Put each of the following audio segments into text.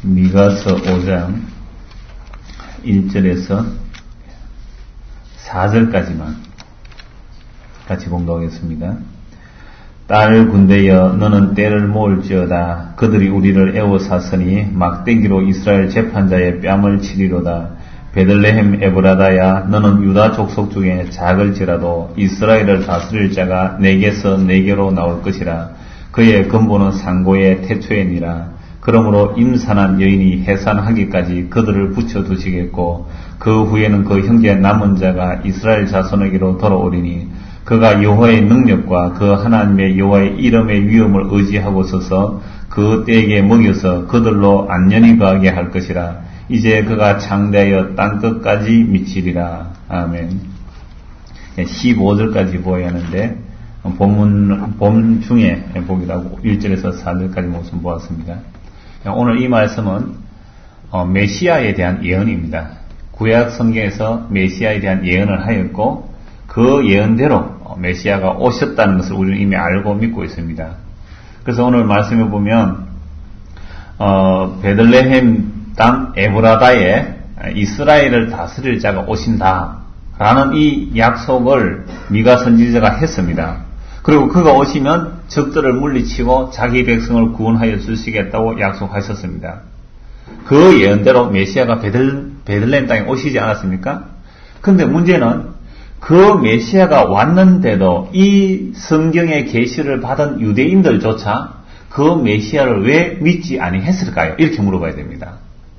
미가서 5장 1절에서 4절까지만 같이 공부하겠습니다. 딸 군대여 너는 때를 모을지어다. 그들이 우리를 애워쌌으니 막대기로 이스라엘 재판자의 뺨을 치리로다. 베들레헴 에브라다야 너는 유다 족속 중에 작을지라도 이스라엘을 다스릴 자가 내게서 내게로 나올 것이라. 그의 근본은 상고의 태초이니라. 그러므로 임산한 여인이 해산하기까지 그들을 붙여두시겠고 그 후에는 그 형제 남은 자가 이스라엘 자손에게로 돌아오리니 그가 여호와의 능력과 그 하나님의 여호와의 이름의 위엄을 의지하고 서서 그 떼에게 먹여서 그들로 안전히 거하게 할 것이라. 이제 그가 창대하여 땅끝까지 미치리라. 아멘. 15절까지 보아야 하는데 본 중에 보기도 하고 1절에서 4절까지 모습 보았습니다. 오늘 이 말씀은 메시아에 대한 예언입니다. 구약 성경에서 메시아에 대한 예언을 하였고 그 예언대로 메시아가 오셨다는 것을 우리는 이미 알고 믿고 있습니다. 그래서 오늘 말씀에 보면 베들레헴 땅 에브라다에 이스라엘을 다스릴 자가 오신다라는 이 약속을 미가 선지자가 했습니다. 그리고 그가 오시면 적들을 물리치고 자기 백성을 구원하여 주시겠다고 약속하셨습니다. 그 예언대로 메시아가 베들레헴 땅에 오시지 않았습니까? 그런데 문제는 그 메시아가 왔는데도 이 성경의 계시를 받은 유대인들조차 그 메시아를 왜 믿지 아니했을까요? 이렇게 물어봐야 됩니다.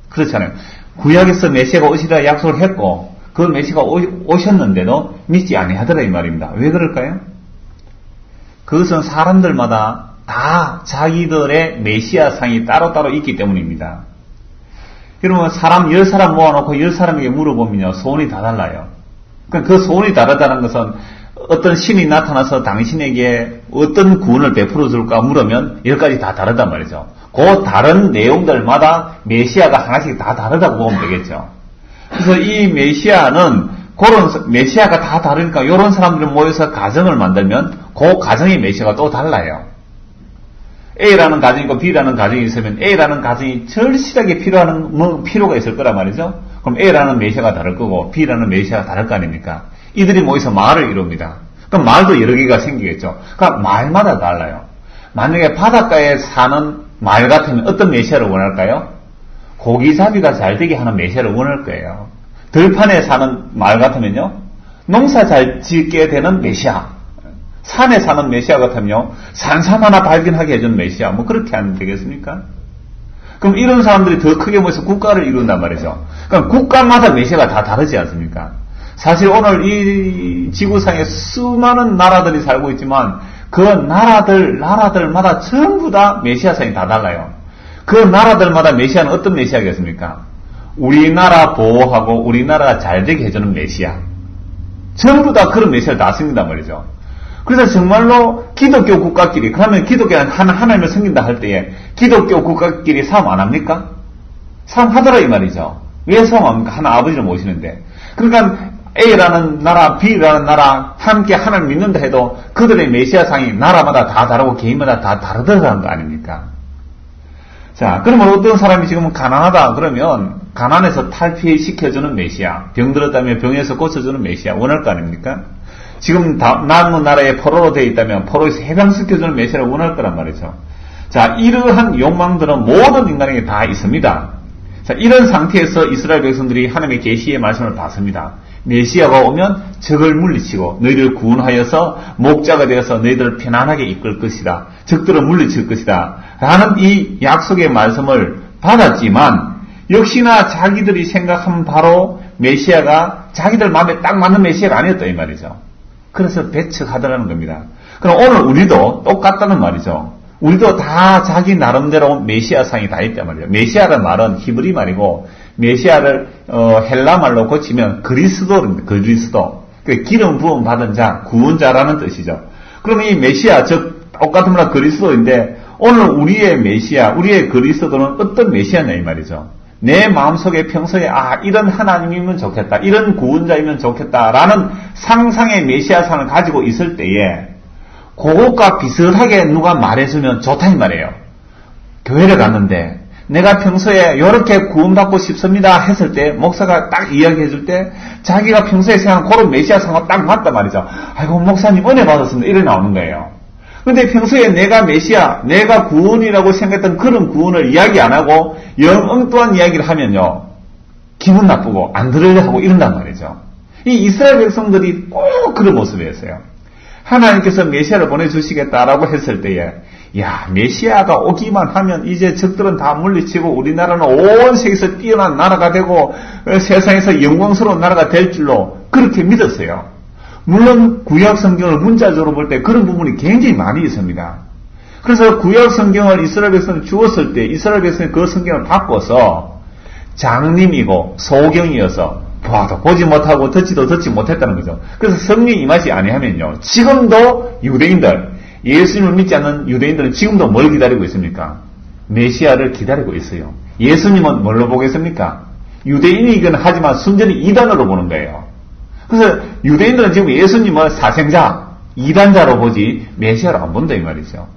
그렇잖아요. 구약에서 메시아가 오시리라 약속을 했고 그 메시아가 오셨는데도 믿지 아니하더라 이 말입니다. 왜 그럴까요? 그것은 사람들마다 다 자기들의 메시아상이 따로따로 있기 때문입니다. 여러분 사람 10사람 모아놓고 10사람에게 물어보면요 소원이 다 달라요. 그 소원이 다르다는 것은 어떤 신이 나타나서 당신에게 어떤 구원을 베풀어 줄까 물으면 10가지 다 다르단 말이죠. 그 다른 내용들마다 메시아가 하나씩 다 다르다고 보면 되겠죠. 그래서 이 메시아는 그런 메시아가 다 다르니까 이런 사람들이 모여서 가정을 만들면 그 가정의 메시아가 또 달라요. A라는 가정이 있고 B라는 가정이 있으면 A라는 가정이 절실하게 필요가 있을 거란 말이죠. 그럼 A라는 메시아가 다를 거고 B라는 메시아가 다를 거 아닙니까? 이들이 모여서 마을을 이룹니다. 그럼 마을도 여러 개가 생기겠죠. 그러니까 마을마다 달라요. 만약에 바닷가에 사는 마을 같으면 어떤 메시아를 원할까요? 고기잡이가 잘 되게 하는 메시아를 원할 거예요. 들판에 사는 마을 같으면요, 농사 잘 짓게 되는 메시아. 산에 사는 메시아 같으면요, 산삼 하나 발견하게 해주는 메시아. 뭐 그렇게 하면 되겠습니까? 그럼 이런 사람들이 더 크게 모여서 국가를 이룬단 말이죠. 그럼 국가마다 메시아가 다 다르지 않습니까? 사실 오늘 이 지구상에 수많은 나라들이 살고 있지만 그 나라들마다 전부 다 메시아상이 다 달라요. 그 나라들마다 메시아는 어떤 메시아겠습니까? 우리나라 보호하고 우리나라가 잘 되게 해주는 메시아. 전부 다 그런 메시아를 다 섬긴단 말이죠. 그래서 정말로 기독교 국가끼리, 그러면 기독교는 하나님을 섬긴다 할 때에 기독교 국가끼리 싸움 안 합니까? 싸움 하더라 이 말이죠. 왜 싸움합니까? 하나 아버지를 모시는데. 그러니까 A라는 나라, B라는 나라 함께 하나님을 믿는다 해도 그들의 메시아상이 나라마다 다 다르고 개인마다 다 다르다는 거 아닙니까? 자, 그러면 어떤 사람이 지금 가난하다 그러면 가난에서 탈피시켜주는 메시아, 병들었다면 병에서 고쳐주는 메시아 원할 거 아닙니까? 지금 남은 나라에 포로로 되어 있다면 포로에서 해방시켜주는 메시아를 원할 거란 말이죠. 자, 이러한 욕망들은 모든 인간에게 다 있습니다. 자, 이런 상태에서 이스라엘 백성들이 하나님의 계시의 말씀을 받습니다. 메시아가 오면 적을 물리치고 너희들을 구원하여서 목자가 되어서 너희들을 편안하게 이끌 것이다. 적들을 물리칠 것이다. 라는 이 약속의 말씀을 받았지만 역시나 자기들이 생각한 바로 메시아가 자기들 마음에 딱 맞는 메시아가 아니었다 이 말이죠. 그래서 배척하더라는 겁니다. 그럼 오늘 우리도 똑같다는 말이죠. 우리도 다 자기 나름대로 메시아상이 다 있단 말이에요. 메시아라는 말은 히브리 말이고 메시아를 헬라 말로 고치면 그리스도입니다. 그리스도. 기름 부음 받은 자, 구원자라는 뜻이죠. 그러면 이 메시아, 즉 똑같은 말 그리스도인데 오늘 우리의 메시아, 우리의 그리스도는 어떤 메시아냐 이 말이죠. 내 마음속에 평소에 이런 하나님이면 좋겠다, 이런 구원자이면 좋겠다라는 상상의 메시아상을 가지고 있을 때에 그것과 비슷하게 누가 말해주면 좋다 이 말이에요. 교회를 갔는데 내가 평소에 이렇게 구원받고 싶습니다 했을 때 목사가 딱 이야기해 줄 때 자기가 평소에 생각한 그런 메시아 상황 딱 맞단 말이죠. 아이고 목사님 은혜 받았습니다. 이래 나오는 거예요. 근데 평소에 내가 메시아, 내가 구원이라고 생각했던 그런 구원을 이야기 안 하고 영 엉뚱한 이야기를 하면요. 기분 나쁘고 안 들으려 하고 이런단 말이죠. 이 이스라엘 백성들이 꼭 그런 모습이었어요. 하나님께서 메시아를 보내주시겠다라고 했을 때에 야, 메시아가 오기만 하면 이제 적들은 다 물리치고 우리나라는 온 세계에서 뛰어난 나라가 되고 세상에서 영광스러운 나라가 될 줄로 그렇게 믿었어요. 물론 구약 성경을 문자적으로 볼 때 그런 부분이 굉장히 많이 있습니다. 그래서 구약 성경을 이스라엘 백성에 주었을 때 이스라엘 백성이 그 성경을 바꿔서 장님이고 소경이어서 봐도 보지 못하고 듣지도 듣지 못했다는 거죠. 그래서 성령이 임하지 아니하면요. 지금도 유대인들 예수님을 믿지 않는 유대인들은 지금도 뭘 기다리고 있습니까? 메시아를 기다리고 있어요. 예수님은 뭘로 보겠습니까? 유대인이긴 하지만 순전히 이단으로 보는 거예요. 그래서 유대인들은 지금 예수님을 사생자, 이단자로 보지 메시아로 안 본다 이 말이죠.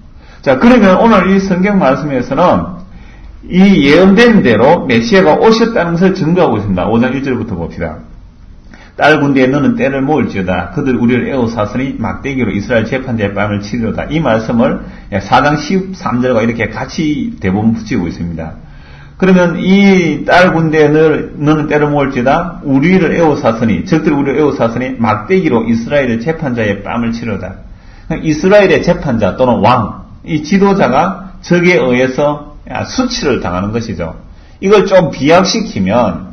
자, 그러면 오늘 이 성경 말씀에서는 이 예언된 대로 메시아가 오셨다는 것을 증거하고 있습니다. 5장 1절부터 봅시다. 딸 군대에 너는 때를 모을지어다. 그들 우리를 애워사서니 막대기로 이스라엘 재판자의 뺨을 치리로다. 이 말씀을 4장 13절과 이렇게 같이 대부분 붙이고 있습니다. 그러면 이 딸 군대에 너는 때를 모을지어다. 우리를 애워사서니 적들이 우리를 애워사서니 막대기로 이스라엘의 재판자의 뺨을 치리로다. 이스라엘의 재판자 또는 왕, 이 지도자가 적에 의해서 수치를 당하는 것이죠. 이걸 좀 비약시키면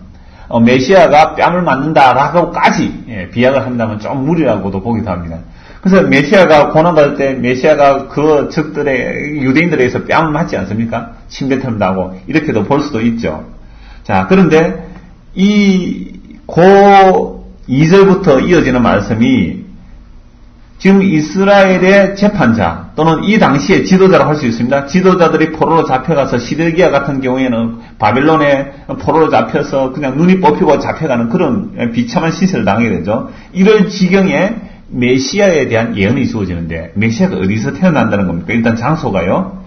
메시아가 뺨을 맞는다라고까지 비약을 한다면 좀 무리라고도 보기도 합니다. 그래서 메시아가 고난받을 때 메시아가 그 적들의 유대인들에 의해서 뺨을 맞지 않습니까? 침뱉음을 나고 이렇게도 볼 수도 있죠. 자, 그런데 고 2절부터 이어지는 말씀이 지금 이스라엘의 재판자 또는 이 당시의 지도자라고 할 수 있습니다. 지도자들이 포로로 잡혀가서 시드기야 같은 경우에는 바벨론에 포로로 잡혀서 그냥 눈이 뽑히고 잡혀가는 그런 비참한 시세를 당하게 되죠. 이럴 지경에 메시아에 대한 예언이 주어지는데 메시아가 어디서 태어난다는 겁니까? 일단 장소가요.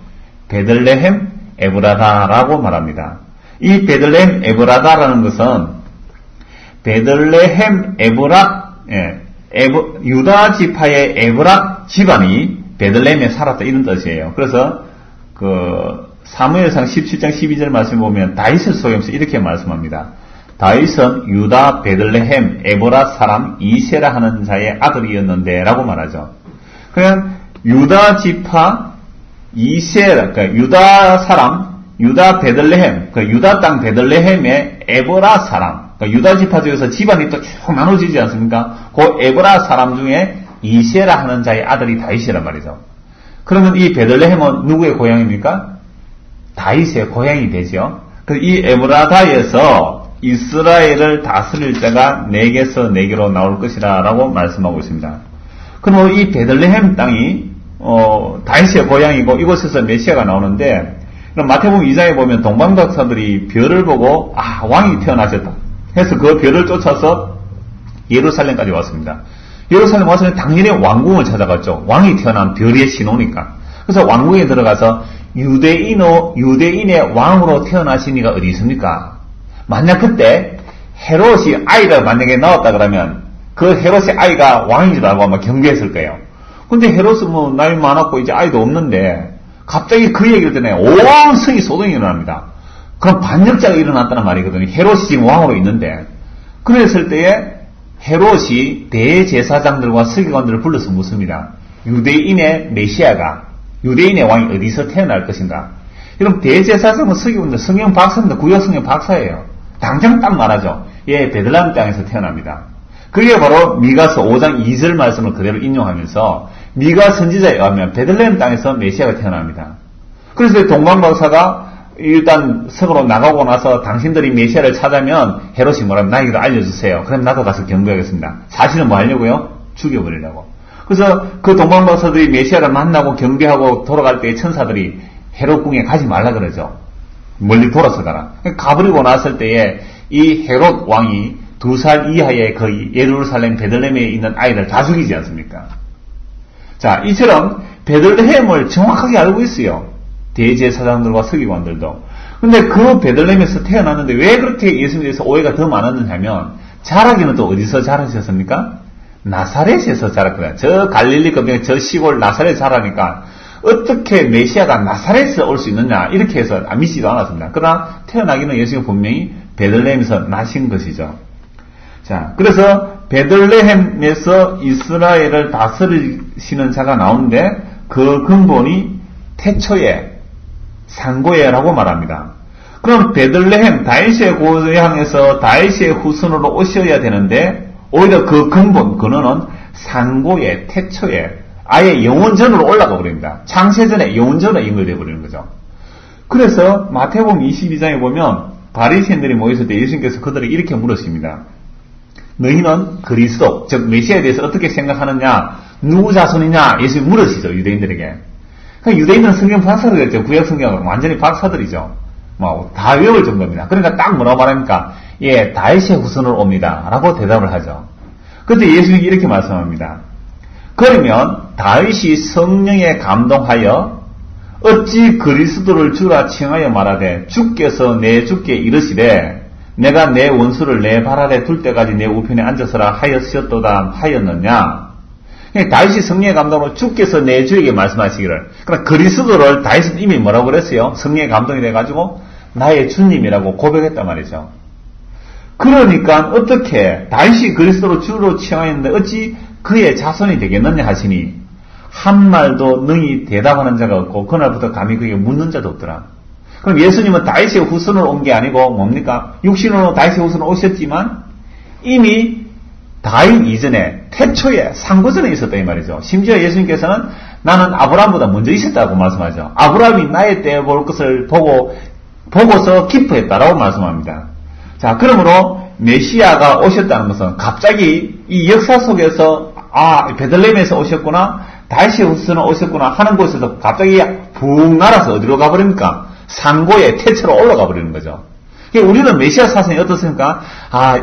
베들레헴 에브라다라고 말합니다. 이 베들레헴 에브라다라는 것은 베들레헴 에브락 유다 지파의 에브락 집안이 베들레헴에 살았다 이런 뜻이에요. 그래서 사무엘상 17장 12절 말씀 보면 다윗을 소개하면서 이렇게 말씀합니다. 다윗은 유다 베들레헴 에브락 사람 이세라 하는 자의 아들이었는데 라고 말하죠. 그냥 유다 지파 이세라, 그러니까 유다 사람, 유다 베들레헴, 유다 땅 베들레헴의 에브라 사람, 유다 지파 중에서 집안이 또 쭉 나눠지지 않습니까? 그 에브라 사람 중에 이세라 하는 자의 아들이 다윗이란 말이죠. 그러면 이 베들레헴은 누구의 고향입니까? 다윗의 고향이 되죠. 이 에브라다에서 이스라엘을 다스릴 자가 내게서 내게로 나올 것이라 라고 말씀하고 있습니다. 그럼 이 베들레헴 땅이 다윗의 고향이고 이곳에서 메시아가 나오는데 마태복음 2장에 보면 동방박사들이 별을 보고 왕이 태어나셨다 해서 그 별을 쫓아서 예루살렘까지 왔습니다. 예루살렘 와서 당연히 왕궁을 찾아갔죠. 왕이 태어난 별의 신호니까. 그래서 왕궁에 들어가서 유대인의 왕으로 태어나신 이가 어디 있습니까? 만약 그때 헤롯이 아이가 만약에 나왔다 그러면 그 헤롯의 아이가 왕이라고 아마 경배했을 거예요. 근데 헤롯은 뭐 나이 많았고 이제 아이도 없는데 갑자기 그 얘기를 듣네. 온 성이 소동이 일어납니다. 그럼 반역자가 일어났다는 말이거든요. 헤롯이 지금 왕으로 있는데. 그랬을 때에 헤롯이 대제사장들과 서기관들을 불러서 묻습니다. 유대인의 메시아가, 유대인의 왕이 어디서 태어날 것인가? 그럼 대제사장은 서기관들, 성경 박사입니다. 구약 성경 박사예요. 당장 딱 말하죠. 예, 베들레헴 땅에서 태어납니다. 그게 바로 미가서 5장 2절 말씀을 그대로 인용하면서 미가 선지자에 의하면 베들레헴 땅에서 메시아가 태어납니다. 그래서 동방박사가 일단 성으로 나가고 나서 당신들이 메시아를 찾으면 헤롯이 뭐라면 나에게도 알려주세요. 그럼 나도 가서 경배하겠습니다. 사실은 뭐 하려고요? 죽여버리려고. 그래서 그 동방박사들이 메시아를 만나고 경배하고 돌아갈 때 천사들이 헤롯 궁에 가지 말라 그러죠. 멀리 돌아서 가라. 가버리고 났을 때에 이 헤롯 왕이 2살 이하의 그 예루살렘 베들레헴에 있는 아이를 다 죽이지 않습니까? 자, 이처럼 베들레헴을 정확하게 알고 있어요. 대제사장들과 서기관들도. 근데 그 베들레헴에서 태어났는데 왜 그렇게 예수님에 대해서 오해가 더 많았느냐 하면, 자라기는 또 어디서 자라셨습니까? 나사렛에서 자랐거든요. 저 갈릴리 근방의 저 시골 나사렛 자라니까 어떻게 메시아가 나사렛에서 올 수 있느냐 이렇게 해서 믿지도 않았습니다. 그러나 태어나기는 예수님이 분명히 베들레헴에서 나신 것이죠. 자, 그래서 베들레헴에서 이스라엘을 다스리시는 자가 나오는데 그 근본이 태초에 상고예라고 말합니다. 그럼 베들레헴 다윗의 고향에서 다윗의 후손으로 오셔야 되는데 오히려 그 근원은 상고예, 태초에 아예 영원전으로 올라가 버립니다. 창세전에 영원전으로 연결되어 버리는 거죠. 그래서 마태복음 22장에 보면 바리새인들이 모였을 때 예수님께서 그들에게 이렇게 물으십니다. 너희는 그리스도, 즉 메시아에 대해서 어떻게 생각하느냐, 누구 자손이냐 예수님이 물으시죠, 유대인들에게. 그러니까 유대인들은 성경 박사들이죠. 구약 성경은 완전히 박사들이죠. 뭐 다 외울 정도입니다. 그러니까 딱 뭐라고 말합니까? 예, 다윗의 후손으로 옵니다 라고 대답을 하죠. 그때 예수님이 이렇게 말씀합니다. 그러면 다윗이 성령에 감동하여 어찌 그리스도를 주라 칭하여 말하되 주께서 내 주께 이르시되 내가 내 원수를 내 발 아래 둘 때까지 내 우편에 앉아서라 하였었도다 하였느냐. 다윗이 성령의 감동으로 주께서 내 주에게 말씀하시기를. 그러나 그리스도를 다윗은 이미 뭐라고 그랬어요? 성령의 감동이 돼가지고 나의 주님이라고 고백했단 말이죠. 그러니까 어떻게 다윗이 그리스도로 주로 칭하였는데 어찌 그의 자손이 되겠느냐 하시니 한 말도 능히 대답하는 자가 없고 그날부터 감히 그에게 묻는 자도 없더라. 그럼 예수님은 다윗의 후손으로 온 게 아니고 뭡니까? 육신으로 다윗의 후손으로 오셨지만 이미 다윗 이전에 태초에 상고전에 있었다 이 말이죠. 심지어 예수님께서는 나는 아브라함보다 먼저 있었다고 말씀하죠. 아브라함이 나의 때에 볼 것을 보고서 기뻐했다라고 말씀합니다. 자, 그러므로 메시아가 오셨다는 것은 갑자기 이 역사 속에서 베들레헴에서 오셨구나, 다윗의 후손으로 오셨구나 하는 곳에서 갑자기 붕 날아서 어디로 가버립니까? 상고의 태초로 올라가 버리는 거죠. 우리는 메시아 사상이 어떻습니까?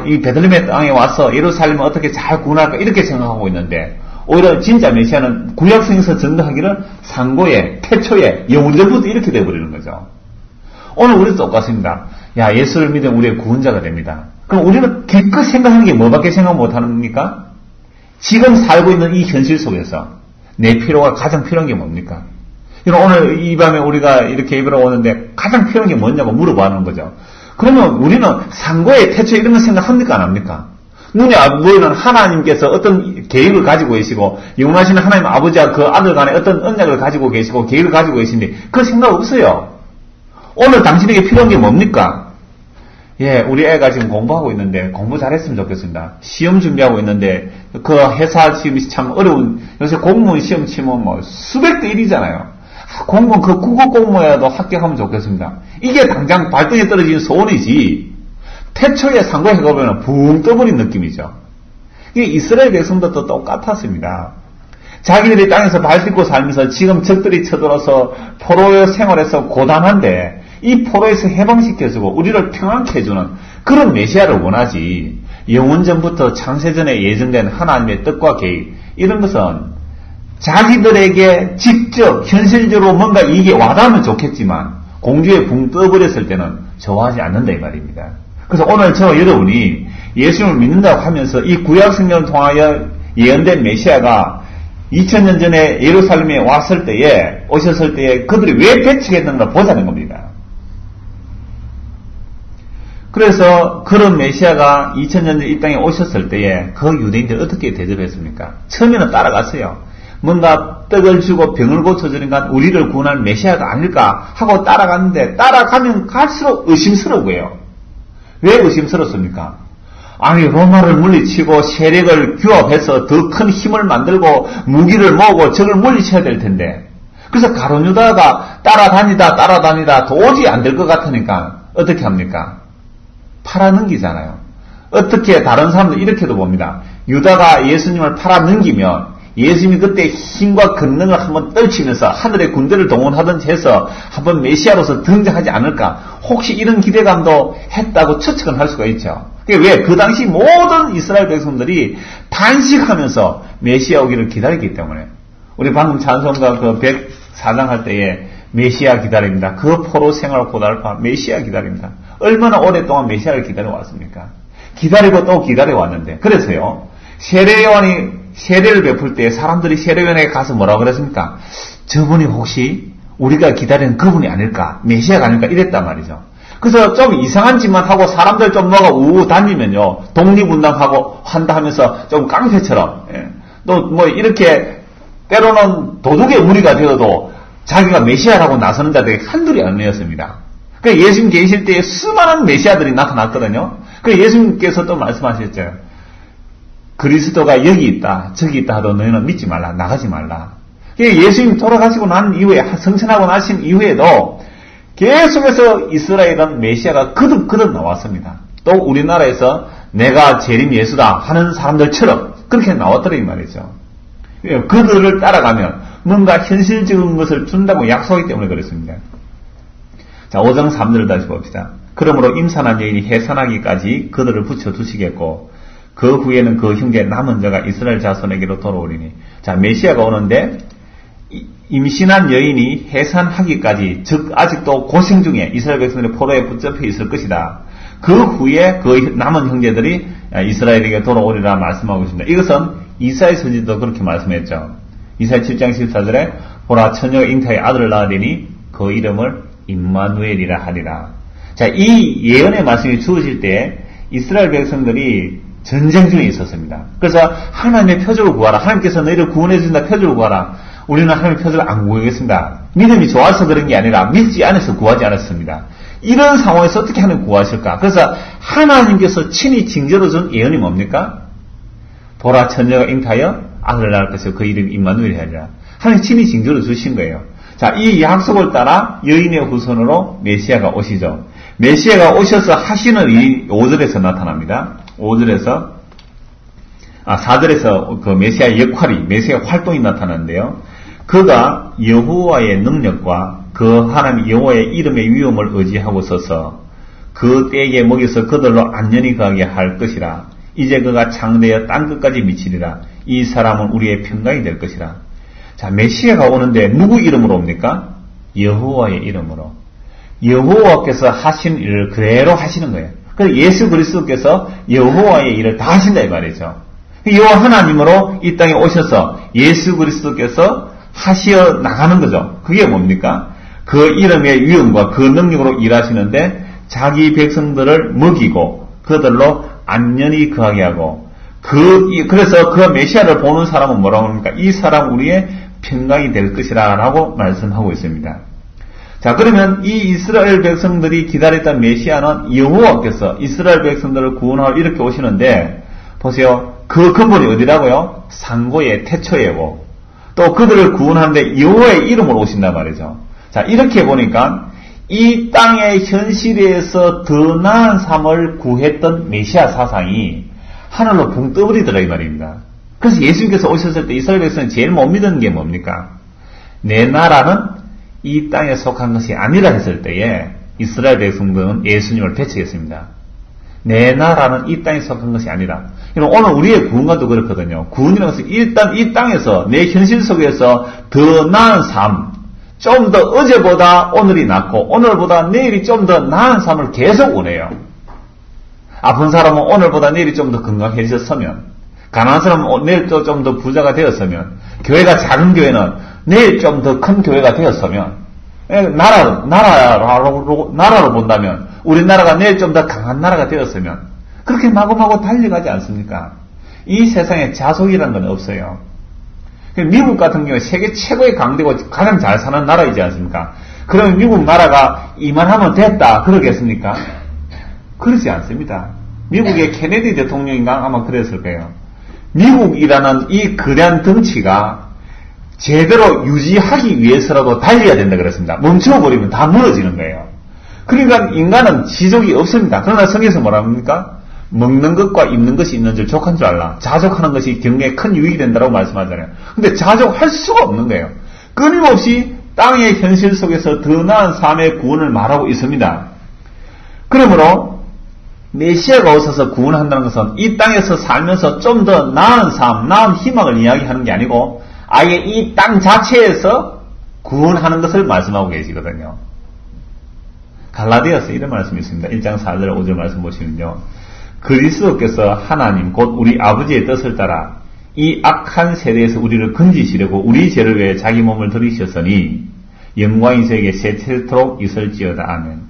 이 베들레헴 땅에 와서 예루살렘을 어떻게 잘 구원할까 이렇게 생각하고 있는데 오히려 진짜 메시아는 구약성에서 전도하기를 상고의 태초에 영원전부터 이렇게 되어버리는 거죠. 오늘 우리도 똑같습니다. 예수를 믿으면 우리의 구원자가 됩니다. 그럼 우리는 기껏 생각하는 게 뭐밖에 생각 못합니까? 지금 살고 있는 이 현실 속에서 내 필요가 가장 필요한 게 뭡니까? 오늘 이 밤에 우리가 이렇게 예배로 오는데 가장 필요한 게 뭐냐고 물어보는 거죠. 그러면 우리는 상고의 태초 이런 거 생각합니까 안 합니까? 눈에 보이는 하나님께서 어떤 계획을 가지고 계시고 영원하시는 하나님 아버지와 그 아들 간에 어떤 언약을 가지고 계시고 계획을 가지고 계신데 그 생각 없어요. 오늘 당신에게 필요한 게 뭡니까? 우리 애가 지금 공부하고 있는데 공부 잘했으면 좋겠습니다. 시험 준비하고 있는데 그 회사 지금 참 어려운 요새 공무원 시험 치면 뭐 수백 대 1이잖아요. 공무원 그 국어 공무원이라도 합격하면 좋겠습니다. 이게 당장 발등에 떨어진 소원이지 태초에 상고해가보면 붕 떠버린 느낌이죠. 이게 이스라엘 백성들도 똑같았습니다. 자기들이 땅에서 발 딛고 살면서 지금 적들이 쳐들어서 포로 생활에서 고단한데 이 포로에서 해방시켜주고 우리를 평안케 해주는 그런 메시아를 원하지 영원전부터 창세전에 예정된 하나님의 뜻과 계획 이런 것은 자기들에게 직접 현실적으로 뭔가 이게 와닿으면 좋겠지만 공주에 붕 떠버렸을 때는 좋아하지 않는다 이 말입니다. 그래서 오늘 저와 여러분이 예수님을 믿는다고 하면서 이 구약성경을 통하여 예언된 메시아가 2000년 전에 예루살렘에 오셨을 때에 그들이 왜 배척했는가 보자는 겁니다. 그래서 그런 메시아가 2000년 전 이 땅에 오셨을 때에 그 유대인들이 어떻게 대접했습니까? 처음에는 따라갔어요. 뭔가 떡을 주고 병을 고쳐주니까 우리를 구원할 메시아가 아닐까 하고 따라갔는데 따라가면 갈수록 의심스러워요. 왜 의심스럽습니까? 로마를 물리치고 세력을 규합해서 더 큰 힘을 만들고 무기를 모으고 적을 물리쳐야 될 텐데 그래서 가룟 유다가 따라다니다 도저히 안 될 것 같으니까 어떻게 합니까? 팔아넘기잖아요. 어떻게 다른 사람들 이렇게도 봅니다. 유다가 예수님을 팔아넘기면 예수님이 그때 힘과 권능을 한번 떨치면서 하늘의 군대를 동원하든지 해서 한번 메시아로서 등장하지 않을까 혹시 이런 기대감도 했다고 추측은 할 수가 있죠. 왜? 그 당시 모든 이스라엘 백성들이 단식하면서 메시아 오기를 기다렸기 때문에 우리 방금 찬송가 그 104장 할 때에 메시아 기다립니다. 그 포로 생활 고달파 메시아 기다립니다. 얼마나 오랫동안 메시아를 기다려왔습니까? 기다리고 또 기다려왔는데, 그래서요, 세례요한이 세례를 베풀 때 사람들이 세례요한에게 가서 뭐라고 그랬습니까? 저분이 혹시 우리가 기다리는 그분이 아닐까? 메시아가 아닐까? 이랬단 말이죠. 그래서 좀 이상한 짓만 하고 사람들 좀 뭐가 우우 다니면요, 독립운동하고 한다 하면서 좀 깡패처럼, 또 뭐 이렇게 때로는 도둑의 무리가 되어도 자기가 메시아라고 나서는 자들이 한둘이 아니었습니다. 그 예수님 계실 때에 수많은 메시아들이 나타났거든요. 그 예수님께서 또 말씀하셨죠. 그리스도가 여기 있다, 저기 있다 하도 너희는 믿지 말라, 나가지 말라. 예수님 돌아가시고 난 이후에, 성천하고 나신 이후에도 계속해서 이스라엘은 메시아가 거듭 나왔습니다. 또 우리나라에서 내가 재림 예수다 하는 사람들처럼 그렇게 나왔더라 이 말이죠. 그들을 따라가면 뭔가 현실적인 것을 준다고 약속하기 때문에 그렇습니다. 자, 5장 3절을 다시 봅시다. 그러므로 임산한 여인이 해산하기까지 그들을 붙여두시겠고 그 후에는 그 형제 남은 자가 이스라엘 자손에게로 돌아오리니. 자, 메시아가 오는데 임신한 여인이 해산하기까지, 즉 아직도 고생 중에 이스라엘 백성들이 포로에 붙잡혀 있을 것이다. 그 후에 그 남은 형제들이 이스라엘에게 돌아오리라 말씀하고 있습니다. 이것은 이사야 선지자도 그렇게 말씀했죠. 이사야 7장 14절에 보라 처녀가 잉타의 아들을 낳으리니 그 이름을 임마누엘이라 하리라. 자, 이 예언의 말씀이 주어질 때 이스라엘 백성들이 전쟁 중에 있었습니다. 그래서 하나님의 표적을 구하라. 하나님께서 너희를 구원해 주신다. 표적을 구하라. 우리는 하나님의 표적을 안 구하겠습니다. 믿음이 좋아서 그런 게 아니라 믿지 않아서 구하지 않았습니다. 이런 상황에서 어떻게 하나님 구하실까? 그래서 하나님께서 친히 징조로 준 예언이 뭡니까? 보라 처녀가 잉타하여 아들을 낳을 것이요 그 이름이 임마누엘이 하리라. 하나님 친히 징조로 주신 거예요. 자, 이 약속을 따라 여인의 후손으로 메시아가 오시죠. 메시아가 오셔서 하시는 일이 5절에서 나타납니다. 5절에서 4절에서 그 메시아의 역할이, 메시아 활동이 나타나는데요. 그가 여호와의 능력과 그 하나님 여호와의 이름의 위엄을 의지하고 서서 그 때에 먹여서 그들로 안전히 가게 할 것이라. 이제 그가 창대하여 땅끝까지 미치리라. 이 사람은 우리의 평강이 될 것이라. 자, 메시아가 오는데 누구 이름으로 옵니까? 여호와의 이름으로. 여호와께서 하신 일을 그대로 하시는 거예요. 그래서 예수 그리스도께서 여호와의 일을 다 하신다 이 말이죠. 여호와 하나님으로 이 땅에 오셔서 예수 그리스도께서 하시어 나가는 거죠. 그게 뭡니까? 그 이름의 위엄과 그 능력으로 일하시는데 자기 백성들을 먹이고 그들로 안전히 거하게 하고 그래서 그 메시아를 보는 사람은 뭐라고 합니까? 이 사람 우리의 평강이 될 것이라 라고 말씀하고 있습니다. 자, 그러면 이 이스라엘 백성들이 기다렸던 메시아는 여호와께서 이스라엘 백성들을 구원하러 이렇게 오시는데 보세요. 그 근본이 어디라고요? 상고의 태초예고 또 그들을 구원하는데 여호와의 이름으로 오신단 말이죠. 자, 이렇게 보니까 이 땅의 현실에서 더 나은 삶을 구했던 메시아 사상이 하늘로 붕 떠버리더라 이 말입니다. 그래서 예수님께서 오셨을 때 이스라엘 백성은 제일 못 믿는 게 뭡니까? 내 나라는 이 땅에 속한 것이 아니라 했을 때에 이스라엘 백성들은 예수님을 배척했습니다. 내 나라는 이 땅에 속한 것이 아니라. 오늘 우리의 구원과도 그렇거든요. 구원이라는 것은 일단 이 땅에서 내 현실 속에서 더 나은 삶, 좀 더 어제보다 오늘이 낫고 오늘보다 내일이 좀 더 나은 삶을 계속 원해요. 아픈 사람은 오늘보다 내일이 좀 더 건강해졌으면, 가난한 사람은 내일 또 좀 더 부자가 되었으면, 교회가 작은 교회는 내일 좀 더 큰 교회가 되었으면, 나라로 본다면 우리나라가 내일 좀 더 강한 나라가 되었으면 그렇게 마구마구 달려가지 않습니까? 이 세상에 자속이라는 건 없어요. 미국 같은 경우에 세계 최고의 강대고 가장 잘 사는 나라이지 않습니까? 그러면 미국 나라가 이만하면 됐다 그러겠습니까? 그렇지 않습니다. 미국의 케네디 대통령인가 아마 그랬을 거예요. 미국이라는 이 거대한 덩치가 제대로 유지하기 위해서라도 달려야 된다 그랬습니다. 멈춰버리면 다 무너지는 거예요. 그러니까 인간은 지족이 없습니다. 그러나 성경에서 뭐라 합니까? 먹는 것과 입는 것이 있는 줄 족한 줄 알라. 자족하는 것이 경제에 큰 유익이 된다고 말씀하잖아요. 근데 자족할 수가 없는 거예요. 끊임없이 땅의 현실 속에서 더 나은 삶의 구원을 말하고 있습니다. 그러므로 메시아가 오셔서 구원한다는 것은 이 땅에서 살면서 좀 더 나은 삶, 나은 희망을 이야기하는 게 아니고 아예 이 땅 자체에서 구원하는 것을 말씀하고 계시거든요. 갈라디아서 이런 말씀이 있습니다. 1장 4절 5절 말씀 보시면요. 그리스도께서 하나님 곧 우리 아버지의 뜻을 따라 이 악한 세대에서 우리를 건지시려고 우리 죄를 위해 자기 몸을 들이셨으니 영광이 저에게 세세토록 있을지어다. 아멘.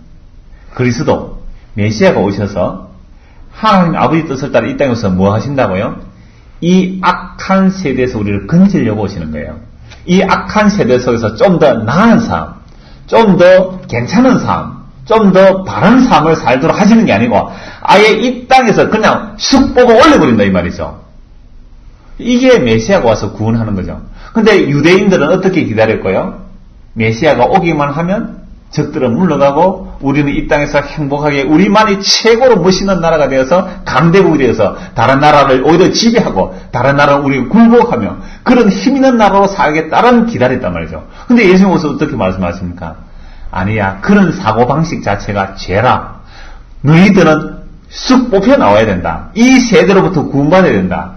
그리스도 메시아가 오셔서 하나님 아버지 뜻을 따라 이 땅에서 뭐 하신다고요? 이 악한 세대에서 우리를 건지려고 오시는 거예요. 이 악한 세대 속에서 좀 더 나은 삶, 좀 더 괜찮은 삶, 좀 더 바른 삶을 살도록 하시는 게 아니고 아예 이 땅에서 그냥 쑥 뽑아 올려버린다 이 말이죠. 이게 메시아가 와서 구원하는 거죠. 근데 유대인들은 어떻게 기다렸고요? 메시아가 오기만 하면 적들은 물러가고 우리는 이 땅에서 행복하게 우리만이 최고로 멋있는 나라가 되어서 강대국이 되어서 다른 나라를 오히려 지배하고 다른 나라를 우리가 굴복하며 그런 힘있는 나라로 살겠다는 기다렸단 말이죠. 근데 예수님 오셔서 어떻게 말씀하십니까? 아니야. 그런 사고방식 자체가 죄라. 너희들은 쑥 뽑혀 나와야 된다. 이 세대로부터 구원받아야 된다.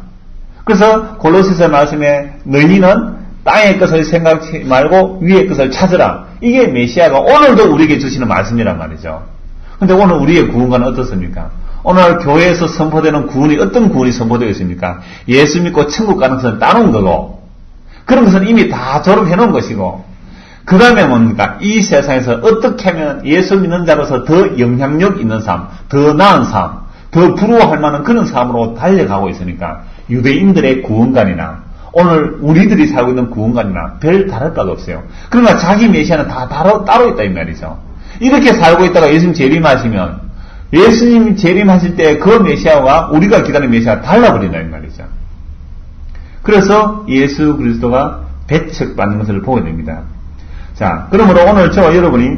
그래서 골로새서 말씀에 너희는 땅의 것을 생각하지 말고 위의 것을 찾으라. 이게 메시아가 오늘도 우리에게 주시는 말씀이란 말이죠. 근데 오늘 우리의 구원과는 어떻습니까? 오늘 교회에서 선포되는 구원이 어떤 구원이 선포되어 있습니까? 예수 믿고 천국 가는 것은 따놓은 거고 그런 것은 이미 다 졸업해 놓은 것이고 그 다음에 뭡니까? 이 세상에서 어떻게 하면 예수 믿는 자로서 더 영향력 있는 삶, 더 나은 삶, 더 부러워할 만한 그런 삶으로 달려가고 있으니까 유대인들의 구원관이나 오늘 우리들이 살고 있는 구원관이나 별 다를 바가 없어요. 그러나 자기 메시아는 다 따로 있다 이 말이죠. 이렇게 살고 있다가 예수님 재림하시면 예수님 재림하실 때 그 메시아와 우리가 기다리는 메시아가 달라버린다 이 말이죠. 그래서 예수 그리스도가 배척받는 것을 보게 됩니다. 자, 그러므로 오늘 저와 여러분이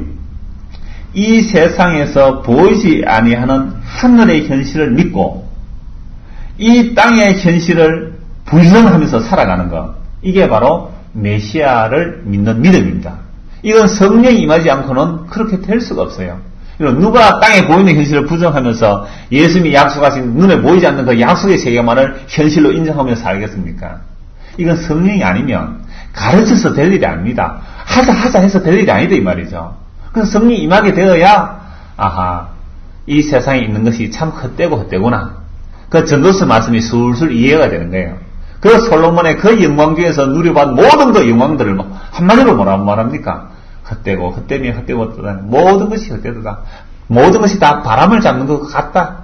이 세상에서 보이지 아니하는 하늘의 현실을 믿고 이 땅의 현실을 부정하면서 살아가는 것, 이게 바로 메시아를 믿는 믿음입니다. 이건 성령이 임하지 않고는 그렇게 될 수가 없어요. 누가 땅에 보이는 현실을 부정하면서 예수님이 약속하신 눈에 보이지 않는 그 약속의 세계만을 현실로 인정하며 살겠습니까? 이건 성령이 아니면 가르쳐서 될 일이 아닙니다. 하자 해서 될 일이 아니다 이 말이죠. 그래서 성령이 임하게 되어야 아하, 이 세상에 있는 것이 참 헛되구나. 그 전도서 말씀이 술술 이해가 되는 거예요. 그 솔로몬의 그 영광 중에서 누려받은 모든 그 영광들을 한마디로 뭐라고 말합니까? 헛되고 모든 것이 헛되다. 모든 것이 다 바람을 잡는 것 같다.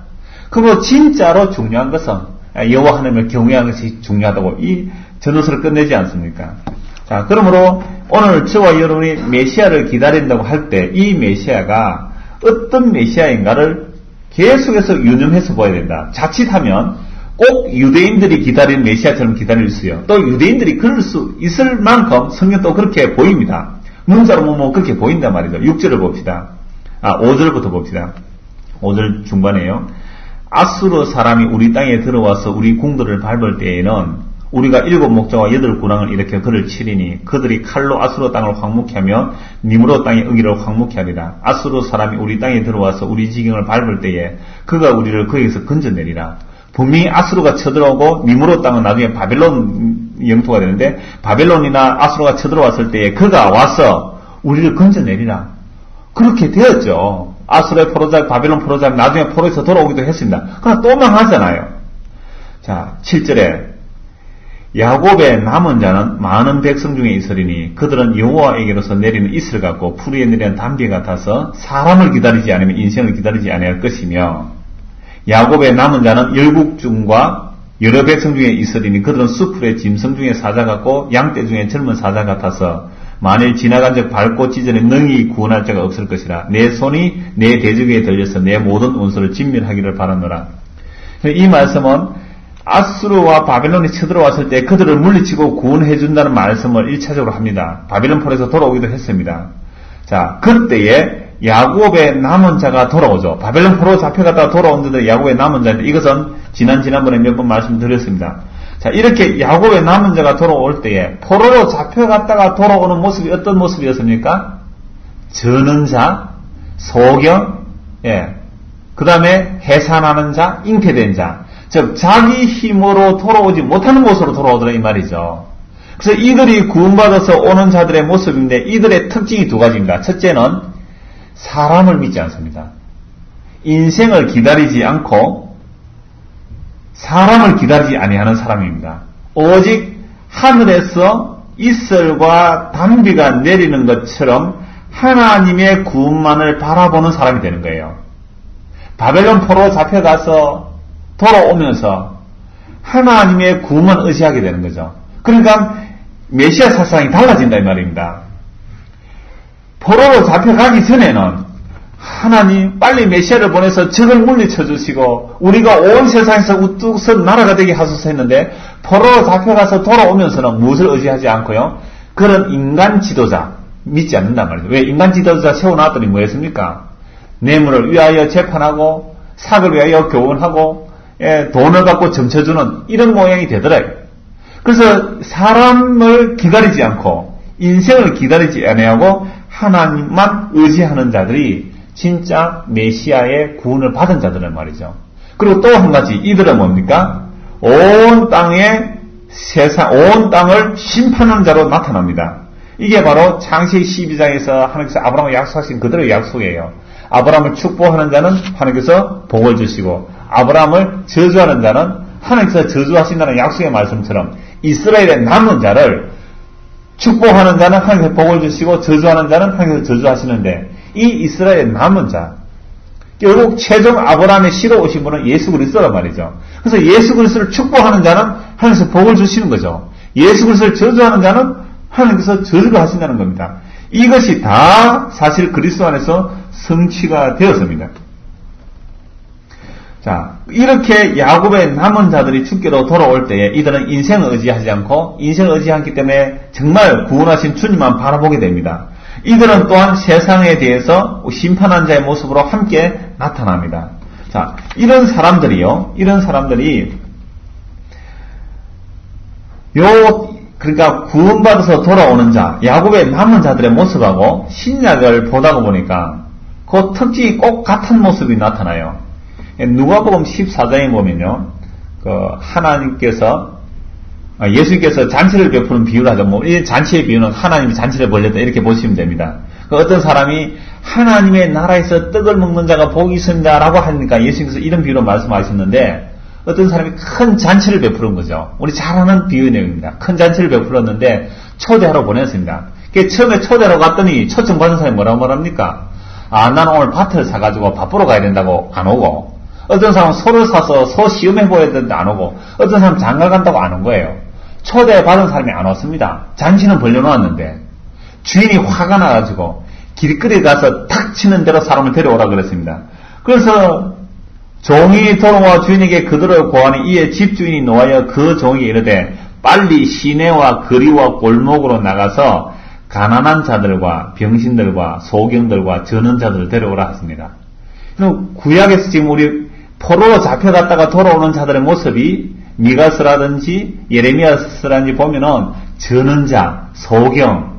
그리고 진짜로 중요한 것은 여호와 하나님을 경외하는 것이 중요하다고 이 전도서를 끝내지 않습니까? 자, 그러므로 오늘 저와 여러분이 메시아를 기다린다고 할 때 이 메시아가 어떤 메시아인가를 계속해서 유념해서 보아야 된다. 자칫하면 꼭 유대인들이 기다리는 메시아처럼 기다릴 수요. 또 유대인들이 그럴 수 있을 만큼 성경도 그렇게 보입니다. 문자로 보면 그렇게 보인단 말이죠. 6절을 봅시다. 5절부터 봅시다. 5절 중반에요. 아수르 사람이 우리 땅에 들어와서 우리 궁들을 밟을 때에는 우리가 7 목자와 8 군왕을 일으켜 그를 치리니 그들이 칼로 아수르 땅을 황무케 하며 니므롯 땅의 의기를 황무케 하리라. 아수르 사람이 우리 땅에 들어와서 우리 지경을 밟을 때에 그가 우리를 거기서 건져내리라. 분명히 아수르가 쳐들어오고 니므롯 땅은 나중에 바벨론 영토가 되는데 바벨론이나 아수르가 쳐들어왔을 때에 그가 와서 우리를 건져내리라. 그렇게 되었죠. 아수르의 포로잡, 바벨론 포로잡 나중에 포로에서 돌아오기도 했습니다. 그러나 또 망하잖아요. 자, 7절에 야곱의 남은 자는 많은 백성 중에 있으리니 그들은 여호와에게로서 내리는 이슬 같고 풀 위에 내리는 담비 같아서 사람을 기다리지 않으면 인생을 기다리지 아니할 것이며 야곱의 남은 자는 열국 중과 여러 백성 중에 있으리니 그들은 수풀의 짐승 중에 사자 같고 양떼 중에 젊은 사자 같아서 만일 지나간 적 밟고 찢어내 능히 구원할 자가 없을 것이라. 내 손이 내 대적에 들려서 내 모든 원수를 진멸하기를 바라노라. 이 말씀은 아수르와 바벨론이 쳐들어왔을 때 그들을 물리치고 구원해준다는 말씀을 1차적으로 합니다. 바벨론 포로에서 돌아오기도 했습니다. 자, 그때에 야곱의 남은 자가 돌아오죠. 바벨론 포로 잡혀갔다가 돌아온데 야곱의 남은 자인데 이것은 지난번에 몇 번 말씀드렸습니다. 자, 이렇게 야곱의 남은 자가 돌아올 때에 포로로 잡혀갔다가 돌아오는 모습이 어떤 모습이었습니까? 저는 자, 소경, 그 다음에 해산하는 자, 잉태된 자. 즉 자기 힘으로 돌아오지 못하는 곳으로 돌아오더라 이 말이죠. 그래서 이들이 구원받아서 오는 자들의 모습인데 이들의 특징이 두 가지입니다. 첫째는 사람을 믿지 않습니다. 인생을 기다리지 않고 사람을 기다리지 아니하는 사람입니다. 오직 하늘에서 이슬과 단비가 내리는 것처럼 하나님의 구원만을 바라보는 사람이 되는 거예요. 바벨론 포로로 잡혀가서 돌아오면서 하나님의 구원만 의지하게 되는 거죠. 그러니까 메시아 사상이 달라진다 이 말입니다. 포로로 잡혀가기 전에는 하나님 빨리 메시아를 보내서 적을 물리쳐 주시고 우리가 온 세상에서 우뚝 선 나라가 되게 하소서 했는데 포로로 잡혀가서 돌아오면서는 무엇을 의지하지 않고요. 그런 인간 지도자 믿지 않는단 말이죠. 왜 인간 지도자 세워놨더니 뭐였습니까? 뇌물을 위하여 재판하고 삭을 위하여 교훈하고 돈을 갖고 점쳐주는 이런 모양이 되더래요. 그래서 사람을 기다리지 않고 인생을 기다리지 아니하고 하나님만 의지하는 자들이 진짜 메시아의 구원을 받은 자들은 말이죠. 그리고 또 한 가지 이들은 뭡니까? 온 땅의 세상, 온 땅을 심판하는 자로 나타납니다. 이게 바로 창세기 12장에서 하나님께서 아브라함을 약속하신 그대로의 약속이에요. 아브라함을 축복하는 자는 하나님께서 복을 주시고 아브라함을 저주하는 자는 하나님께서 저주하신다는 약속의 말씀처럼 이스라엘의 남은 자를 축복하는 자는 하나님께서 복을 주시고 저주하는 자는 하나님께서 저주하시는데 이 이스라엘의 남은 자 결국 최종 아브라함의 씨로 오신 분은 예수 그리스도란 말이죠. 그래서 예수 그리스도를 축복하는 자는 하나님께서 복을 주시는 거죠. 예수 그리스도를 저주하는 자는 하나님께서 저주를 하신다는 겁니다. 이것이 다 사실 그리스도 안에서 성취가 되었습니다. 자, 이렇게 야곱의 남은 자들이 죽게로 돌아올 때에 이들은 인생을 의지하지 않고 인생을 의지하기 때문에 정말 구원하신 주님만 바라보게 됩니다. 이들은 또한 세상에 대해서 심판한 자의 모습으로 함께 나타납니다. 자, 이런 사람들이 그러니까 구원받아서 돌아오는 자, 야곱의 남은 자들의 모습하고 신약을 보다가 보니까 그 특징이 꼭 같은 모습이 나타나요. 누가복음 14장에 보면요, 하나님께서 예수님께서 잔치를 베푸는 비유를 하죠. 이 잔치의 비유는 하나님이 잔치를 벌렸다 이렇게 보시면 됩니다. 어떤 사람이 하나님의 나라에서 떡을 먹는 자가 복이 있습니다라고 하니까 예수님께서 이런 비유로 말씀하셨는데 어떤 사람이 큰 잔치를 베푸는 거죠. 우리 잘 아는 비유 내용입니다. 큰 잔치를 베풀었는데 초대하러 보냈습니다. 처음에 초대하러 갔더니 초청받은 사람이 뭐라고 말합니까? 나는 오늘 밭을 사가지고 밥 보러 가야 된다고 안 오고, 어떤 사람은 소를 사서 소 시험해보야 되는데 안 오고, 어떤 사람은 장가 간다고 안 온 거예요. 초대받은 사람이 안 왔습니다. 잔치는 벌려놓았는데 주인이 화가 나가지고 길거리에 가서 탁 치는 대로 사람을 데려오라 그랬습니다. 그래서 종이 돌아와 주인에게 그대로 고하니 이에 집주인이 놓아여 그 종이 이르되 빨리 시내와 거리와 골목으로 나가서 가난한 자들과 병신들과 소경들과 저는 자들을 데려오라 했습니다. 구약에서 지금 우리 포로로 잡혀갔다가 돌아오는 자들의 모습이 미가서라든지 예레미야서라든지 보면은 저는 자, 소경,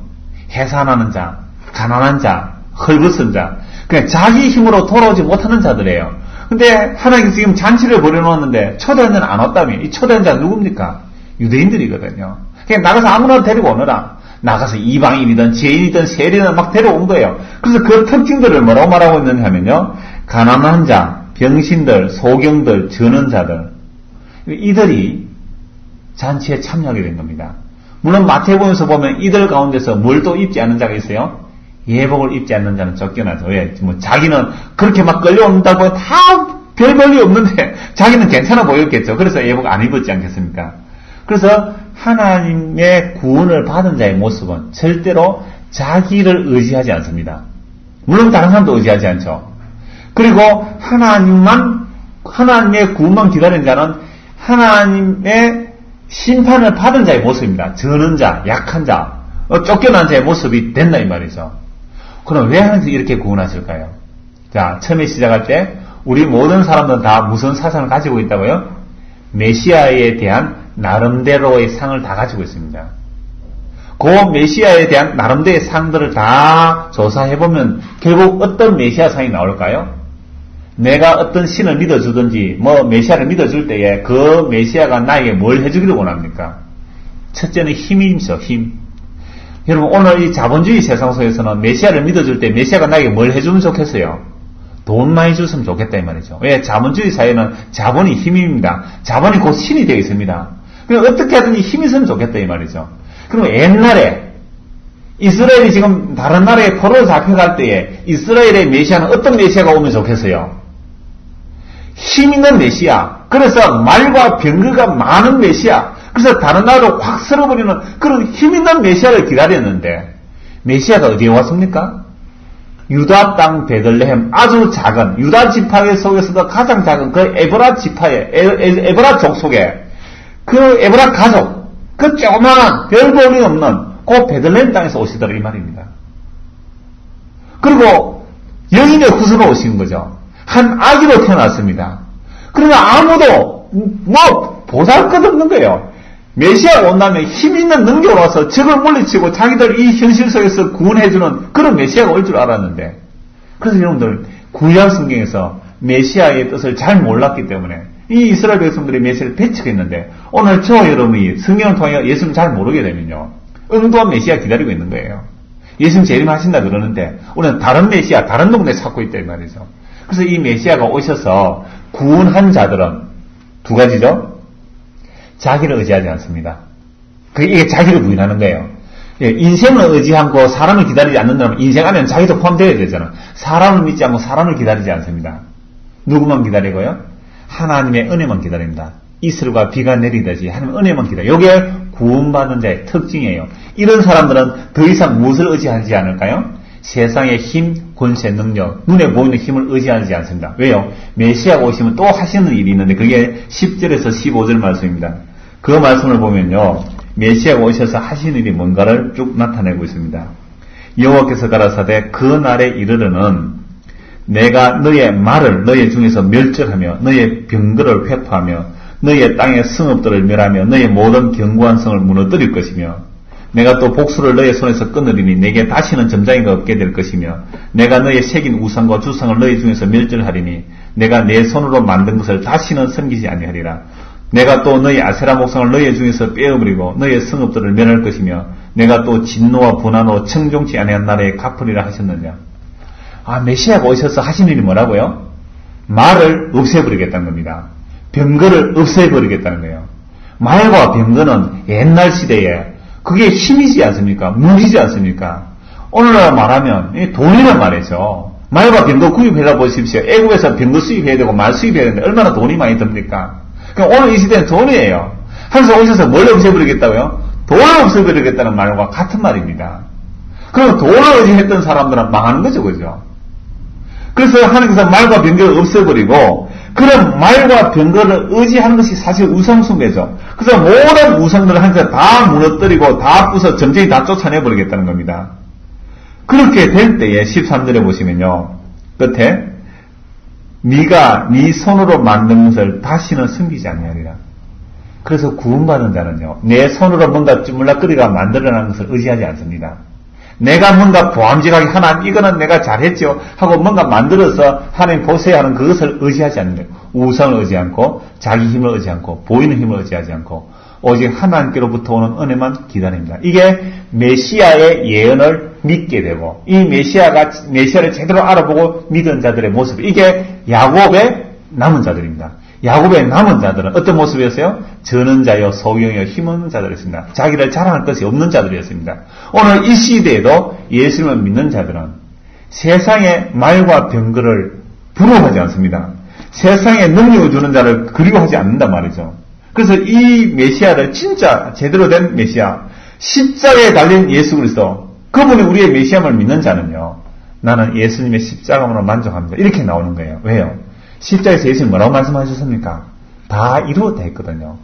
해산하는 자, 가난한 자, 헐벗은 자, 그냥 자기 힘으로 돌아오지 못하는 자들이에요. 근데 하나님이 지금 잔치를 벌여놓았는데 초대한 자는 안 왔다며. 이 초대한 자는 누굽니까? 유대인들이거든요. 그냥 나가서 아무나 데리고 오너라. 나가서 이방인이든 죄인이든 세리든 막 데려온 거예요. 그래서 그 특징들을 뭐라고 말하고 있느냐 하면요, 가난한 자, 병신들, 소경들, 저는 자들, 이들이 잔치에 참여하게 된 겁니다. 물론 마태복음에서 보면 이들 가운데서 뭘 또 입지 않는 자가 있어요? 예복을 입지 않는 자는 쫓겨나죠. 왜? 자기는 그렇게 막 끌려온다고 다 별 볼일 없는데 자기는 괜찮아 보였겠죠. 그래서 예복 안 입었지 않겠습니까? 그래서 하나님의 구원을 받은 자의 모습은 절대로 자기를 의지하지 않습니다. 물론 다른 사람도 의지하지 않죠. 그리고 하나님의 구원만 기다리는 자는 하나님의 심판을 받은 자의 모습입니다. 저는 자, 약한 자, 쫓겨난 자의 모습이 된다 이 말이죠. 그럼 왜 하나님께서 이렇게 구원하실까요? 자, 처음에 시작할 때 우리 모든 사람들은 다 무슨 사상을 가지고 있다고요? 메시아에 대한 나름대로의 상을 다 가지고 있습니다. 그 메시아에 대한 나름대로의 상들을 다 조사해보면 결국 어떤 메시아 상이 나올까요? 내가 어떤 신을 믿어주든지 메시아를 믿어줄 때에 그 메시아가 나에게 뭘 해주기를 원합니까? 첫째는 힘이죠, 힘. 여러분, 오늘 이 자본주의 세상 속에서는 메시아를 믿어줄 때 메시아가 나에게 뭘 해주면 좋겠어요? 돈 많이 줬으면 좋겠다, 이 말이죠. 왜? 자본주의 사회는 자본이 힘입니다. 자본이 곧 신이 되어 있습니다. 그럼 어떻게 하든지 힘이 있으면 좋겠다, 이 말이죠. 그럼 옛날에 이스라엘이 지금 다른 나라에 포로로 잡혀갈 때에 이스라엘의 메시아는 어떤 메시아가 오면 좋겠어요? 힘 있는 메시아. 그래서 말과 병거가 많은 메시아. 그래서 다른 나라로 확 쓸어버리는 그런 힘 있는 메시아를 기다렸는데 메시아가 어디에 왔습니까? 유다 땅 베들레헴, 아주 작은 유다 지파 속에서도 가장 작은 그 에브라 지파에 에브라 족속에 그 에브라 가족, 그 조그마한 별 볼이 없는 그 베들레헴 땅에서 오시더라 이 말입니다. 그리고 여인의 후손으로 오신 거죠. 한 아기로 태어났습니다. 그러나 아무도 뭐 보잘것없는 거예요. 메시아가 온다면 힘 있는 능력으로 와서 적을 물리치고 자기들 이 현실 속에서 구원해주는 그런 메시아가 올 줄 알았는데, 그래서 여러분들 구약 성경에서 메시아의 뜻을 잘 몰랐기 때문에 이 이스라엘 백성들이 메시아를 배척했는데, 오늘 저 여러분이 성경을 통해 예수님 잘 모르게 되면요 응도한 메시아 기다리고 있는 거예요. 예수님 재림하신다 그러는데 우리는 다른 메시아 다른 동네 찾고 있다 이 말이죠. 그래서 이 메시아가 오셔서 구원한 자들은 두 가지죠. 자기를 의지하지 않습니다. 이게 자기를 부인하는 거예요. 인생을 의지 않고 사람을 기다리지 않는다면 인생 안에는 자기도 포함되어야 되잖아. 사람을 믿지 않고 사람을 기다리지 않습니다. 누구만 기다리고요? 하나님의 은혜만 기다립니다. 이슬과 비가 내리듯이 하나님의 은혜만 기다려요. 이게 구원받은 자의 특징이에요. 이런 사람들은 더 이상 무엇을 의지하지 않을까요? 세상의 힘, 권세, 능력, 눈에 보이는 힘을 의지하지 않습니다. 왜요? 메시아가 오시면 또 하시는 일이 있는데 그게 10절에서 15절 말씀입니다. 그 말씀을 보면요, 메시아가 오셔서 하시는 일이 뭔가를 쭉 나타내고 있습니다. 여호와께서 가라사대 그 날에 이르러는 내가 너의 말을 너의 중에서 멸절하며 너의 병거를 회파하며 너의 땅의 성읍들을 멸하며 너의 모든 견고한 성을 무너뜨릴 것이며 내가 또 복수를 너의 손에서 끊으리니 내게 다시는 점장이가 없게 될 것이며 내가 너의 새긴 우상과 주상을 너희 중에서 멸절하리니 내가 내 손으로 만든 것을 다시는 섬기지 아니하리라. 내가 또 너희 아세라 목상을 너희 중에서 빼어버리고 너희 성읍들을 멸할 것이며 내가 또 진노와 분한으로 청종치 아니한 나라에 갚으리라 하셨느냐. 메시아가 오셔서 하신 일이 뭐라고요? 말을 없애버리겠다는 겁니다. 병거를 없애버리겠다는 거예요. 말과 병거는 옛날 시대에 그게 힘이지 않습니까? 무기지 않습니까? 오늘날 말하면 돈이란 말이죠. 말과 병거 구입해라 보십시오. 애국에서 병거 수입해야 되고 말 수입해야 되는데 얼마나 돈이 많이 듭니까? 그러니까 오늘 이 시대는 돈이에요. 하면서 오셔서 뭘 없애버리겠다고요? 돈을 없애버리겠다는 말과 같은 말입니다. 그럼 돈을 의지했던 사람들은 망하는 거죠, 그죠? 그래서 하나님께서 말과 병거를 없애버리고 그런 말과 병거를 의지하는 것이 사실 우상숭배죠. 그래서 모든 우상들을 하나님께서 다 무너뜨리고 다 부숴 전쟁이 다 쫓아내버리겠다는 겁니다. 그렇게 될 때에 13절에 보시면요, 끝에 네가 네 손으로 만든 것을 다시는 숨기지 아니하리라. 그래서 구원받은 자는요, 내 손으로 뭔가 쭈물락거리가 만들어낸 것을 의지하지 않습니다. 내가 뭔가 보암직하게 하나님 이거는 내가 잘했죠 하고 뭔가 만들어서 하나님 보세요 하는 그것을 의지하지 않는 거예요. 우상을 의지 않고 자기 힘을 의지 않고 보이는 힘을 의지하지 않고 오직 하나님께로부터 오는 은혜만 기다립니다. 이게 메시아의 예언을 믿게 되고 이 메시아를 제대로 알아보고 믿은 자들의 모습, 이게 야곱의 남은 자들입니다. 야곱의 남은 자들은 어떤 모습이었어요? 저는 자여 소경이여 힘없는 자들이었습니다. 자기를 자랑할 것이 없는 자들이었습니다. 오늘 이 시대에도 예수님을 믿는 자들은 세상의 말과 병거를 부러워하지 않습니다. 세상에 능력을 주는 자를 그리워하지 않는단 말이죠. 그래서 이 메시아를 진짜 제대로 된 메시아, 십자가에 달린 예수 그리스도, 그분이 우리의 메시아를 믿는 자는요, 나는 예수님의 십자가로 만족합니다. 이렇게 나오는 거예요. 왜요? 십자가에서 예수님 뭐라고 말씀하셨습니까? 다 이루어다 했거든요.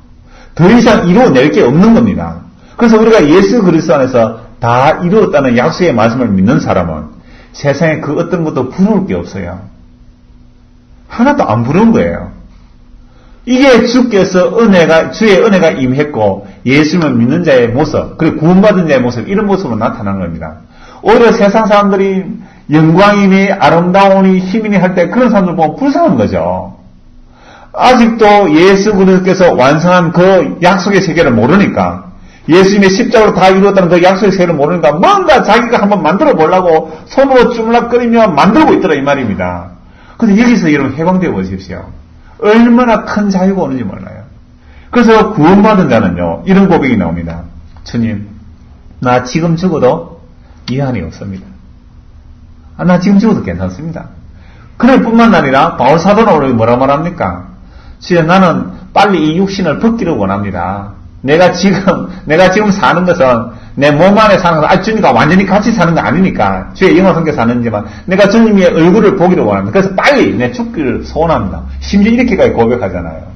더 이상 이루어낼 게 없는 겁니다. 그래서 우리가 예수 그리스도 안에서 다 이루었다는 약속의 말씀을 믿는 사람은 세상에 그 어떤 것도 부러울 게 없어요. 하나도 안 부러운 거예요. 이게 주께서 주의 은혜가 임했고 예수님을 믿는 자의 모습, 그리고 구원받은 자의 모습, 이런 모습으로 나타난 겁니다. 오히려 세상 사람들이 영광이니 아름다우니 힘이니 할 때 그런 사람들 보면 불쌍한 거죠. 아직도 예수 그리스도께서 완성한 그 약속의 세계를 모르니까 예수님의 십자가로 다 이루었다는 그 약속의 세를 모르니까 뭔가 자기가 한번 만들어 보려고 손으로 주물럭거리며 만들고 있더라 이 말입니다. 근데 여기서 여러분 해방되어 보십시오. 얼마나 큰 자유가 오는지 몰라요. 그래서 구원받은 자는요 이런 고백이 나옵니다. 주님, 나 지금 죽어도 이한이 없습니다. 나 지금 죽어도 괜찮습니다. 그럴 뿐만 아니라 바울 사도는 뭐라 말합니까? 주여, 나는 빨리 이 육신을 벗기를 원합니다. 내가 지금 사는 것은 내 몸 안에 사는 것은 주님과 완전히 같이 사는 거 아니니까 주의 영화 성교 사는지만 내가 주님의 얼굴을 보기를 원합니다. 그래서 빨리 내 죽기를 소원합니다. 심지어 이렇게까지 고백하잖아요.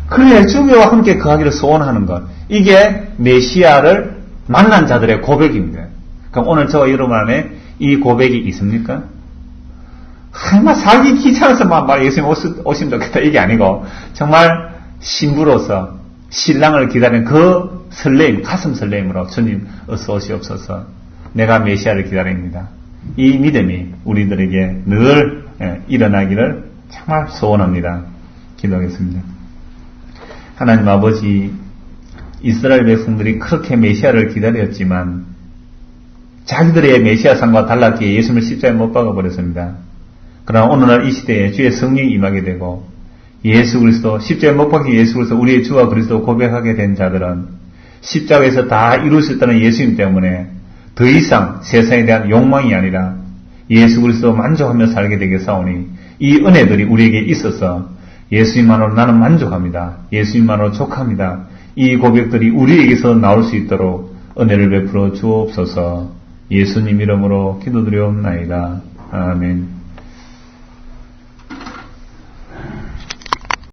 그래 주님과 함께 거하기를 소원하는 것, 이게 메시아를 만난 자들의 고백입니다. 그럼 오늘 저와 여러분 안에 이 고백이 있습니까? 정말 살기 귀찮아서만 말 예수님 오시면 좋겠다 이게 아니고 정말 신부로서 신랑을 기다리는 그 설레임, 가슴 설레임으로 주님 어서 오시옵소서, 내가 메시아를 기다립니다. 이 믿음이 우리들에게 늘 일어나기를 정말 소원합니다. 기도하겠습니다. 하나님 아버지, 이스라엘 백성들이 그렇게 메시아를 기다렸지만 자기들의 메시아상과 달랐기에 예수님을 십자가에 못 박아버렸습니다. 그러나 오늘날 이 시대에 주의 성령이 임하게 되고 예수 그리스도, 십자가에 못 박힌 예수 그리스도, 우리의 주와 그리스도 고백하게 된 자들은 십자가에서 다 이루셨다는 예수님 때문에 더 이상 세상에 대한 욕망이 아니라 예수 그리스도 만족하며 살게 되겠사오니 이 은혜들이 우리에게 있어서 예수님만으로 나는 만족합니다. 예수님만으로 족합니다. 이 고백들이 우리에게서 나올 수 있도록 은혜를 베풀어 주옵소서. 예수님 이름으로 기도드리옵나이다. 아멘.